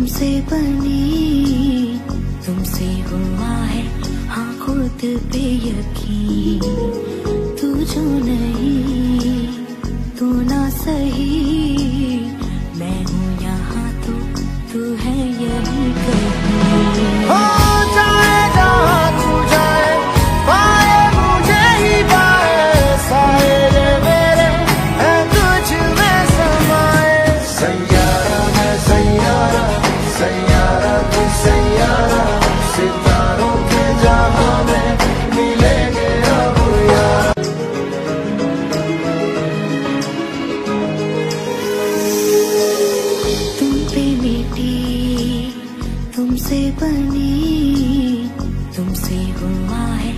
तुमसे बनी, तुमसे हुआ है हाँ खुद पे यकीन। तू जो नहीं, तू ना सही, मैं हूँ यहाँ तो तू है यही कहीं। हो जाए जहाँ तू जाए, पाए मुझे ही पाए, साए रे मेरे हैं तुझ में समाए। सैयारा है सैयारा, सैयारा तू सैयारा, सितारों के जहाँ में मिलेंगे अब यार। तुम पे मिटी, तुमसे बनी, तुमसे हुआ है